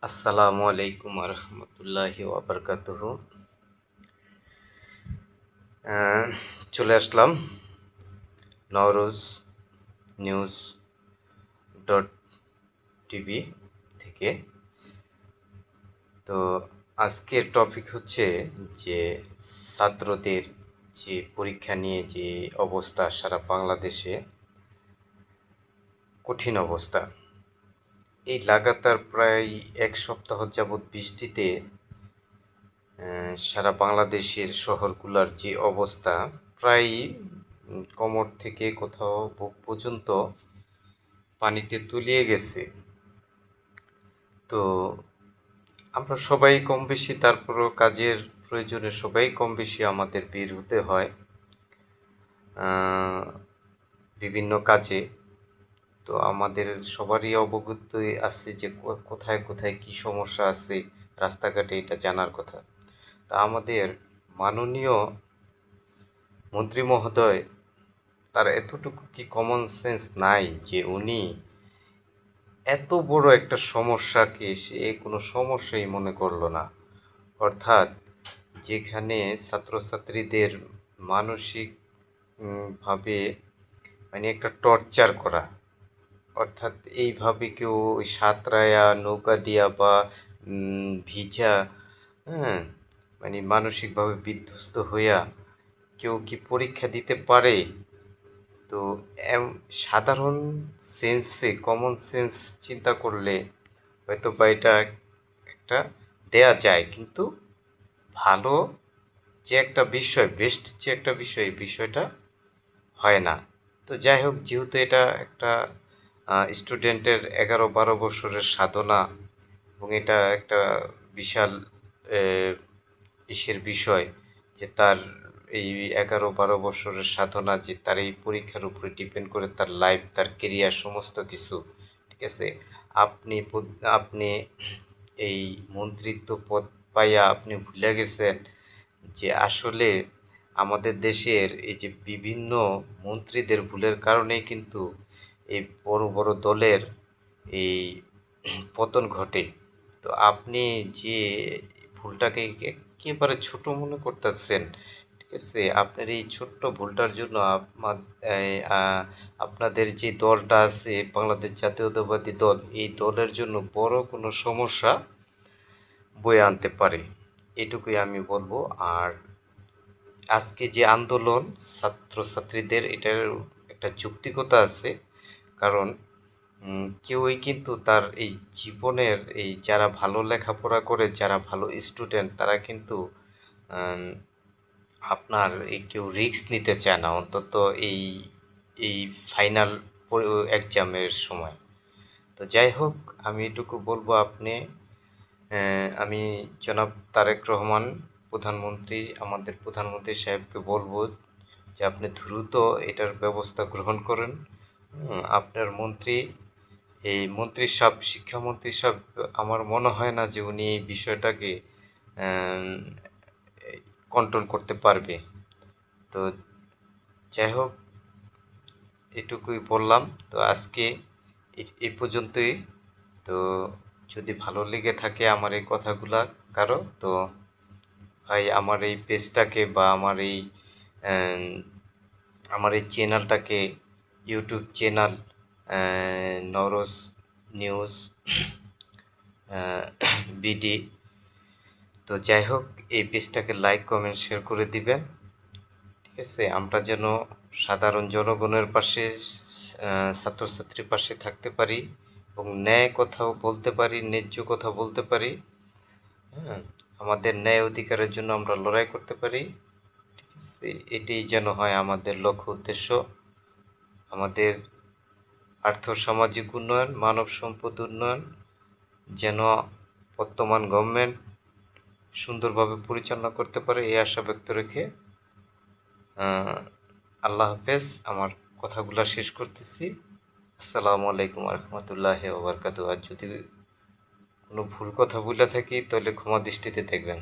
আসসালামু আলাইকুম রহমতুল্লাহি ওয়াবারকাতুহু। চলে আসলাম নওরোজ নিউজ ডট টিভি থেকে। তো আজকের টপিক হচ্ছে যে ছাত্রদের যে পরীক্ষা নিয়ে যে অবস্থা, সারা বাংলাদেশে কঠিন অবস্থা। এই লাগাতার প্রায় এক সপ্তাহ যাবৎ বৃষ্টিতে সারা বাংলাদেশের শহরগুলোর যে অবস্থা, প্রায় কোমর থেকে কোথাও বুক পর্যন্ত পানিতে তলিয়ে গেছে। তো আমরা সবাই কম বেশি, তারপরও কাজের প্রয়োজনে সবাই কম বেশি আমাদের বের হতে হয় বিভিন্ন কাজে। তো আমাদের সবারই অবগত আছে যে কোথায় কোথায় কী সমস্যা আছে রাস্তাঘাটে, এটা জানার কথা। তা আমাদের মাননীয় মন্ত্রী মহোদয়, তার এতটুকু কি কমন সেন্স নাই যে উনি এত বড় একটা সমস্যাকে সে কোনো সমস্যাই মনে করলো না? অর্থাৎ যেখানে ছাত্রছাত্রীদের মানসিক ভাবে মানে একটা টর্চার করা, অর্থাৎ এইভাবে কেউ ওই সাঁতরায়া নৌকা দিয়া বা ভিজা, হ্যাঁ, মানে মানসিকভাবে বিধ্বস্ত হইয়া কেউ কি পরীক্ষা দিতে পারে? তো সাধারণ সেন্সে, কমন সেন্স চিন্তা করলে হয়তো বা এটা একটা দেয়া যায়, কিন্তু ভালো যে একটা বিষয়, বেস্ট যে একটা বিষয়, এই বিষয়টা হয় না। তো যাই হোক, যেহেতু এটা একটা স্টুডেন্টের 11-12 বছরের সাধনা, এবং এটা একটা বিশাল ইসের বিষয় যে তার এই 11-12 বছরের সাধনা, যে তার এই পরীক্ষার উপরে ডিপেন্ড করে তার লাইফ, তার কেরিয়ার, সমস্ত কিছু। ঠিক আছে, আপনি এই মন্ত্রিত্ব পদ পাইয়া আপনি ভুলে গেছেন যে আসলে আমাদের দেশের এই যে বিভিন্ন মন্ত্রীদের ভুলের কারণেই কিন্তু এই বড় বড় দলের এই পতন ঘটে। তো আপনি যে ভুলটাকে একেবারে ছোট মনে করতেছেন, ঠিক আছে, আপনার এই ছোট্ট ভুলটার জন্য আপনাদের যে দলটা আছে, বাংলাদেশ জাতীয়তাবাদী দল, এই দলের জন্য বড় কোনো সমস্যা বয়ে আনতে পারে, এটুকুই আমি বলবো। আর আজকে যে আন্দোলন ছাত্রছাত্রীদের, এটার একটা যৌক্তিকতা আছে। কারণ কেউই কিন্তু তার এই জীবনের, এই যারা ভালো লেখাপড়া করে, যারা ভালো স্টুডেন্ট, তারা কিন্তু আপনার এই কেউ রিস্ক নিতে চায় না, অন্তত এই এই ফাইনাল এক্সামের সময়। তো যাই হোক, আমি এটুকু বলবো, আমি জনাব তারেক রহমান প্রধানমন্ত্রী, আমাদের প্রধানমন্ত্রী সাহেবকে বলবো যে আপনি দ্রুত এটার ব্যবস্থা গ্রহণ করেন। আপনার মন্ত্রী, এই মন্ত্রী সাহেব, শিক্ষামন্ত্রী সাহেব, আমার মনে হয় না যে উনি এই বিষয়টাকে কন্ট্রোল করতে পারবে। তো যাই হোক, এটুকুই বললাম। তো আজকে এই পর্যন্তই। তো যদি ভালো লেগে থাকে আমার এই কথাগুলা কারো, তো ভাই আমার এই পেজটাকে বা আমার এই চ্যানেলটাকে, YouTube channel Nowroz news BD, তো যাই হোক, এই পেজটাকে লাইক, কমেন্ট, শেয়ার করে দিবেন। ঠিক আছে, আমরা যেন সাধারণ জনগণের পাশে, ছাত্রছাত্রীর পাশে থাকতে পারি এবং ন্যায় কথাও বলতে পারি, ন্যায্য কথা বলতে পারি। হ্যাঁ, আমাদের ন্যায় অধিকারের জন্য আমরা লড়াই করতে পারি। ঠিক আছে, এটাই যেন হয় আমাদের লক্ষ্য উদ্দেশ্য। আমাদের আর্থসামাজিক উন্নয়ন, মানব সম্পদ উন্নয়ন যেন বর্তমান গভর্নমেন্ট সুন্দরভাবে পরিচালনা করতে পারে, এই আশা ব্যক্ত রেখে আল্লাহ হাফেজ, আমার কথাগুলো শেষ করতেছি। আসসালামু আলাইকুম রহমতুল্লাহি ওয়া বারাকাতুহু। আর যদি কোনো ভুল কথা বলে থাকি তাহলে ক্ষমা দৃষ্টিতে দেখবেন।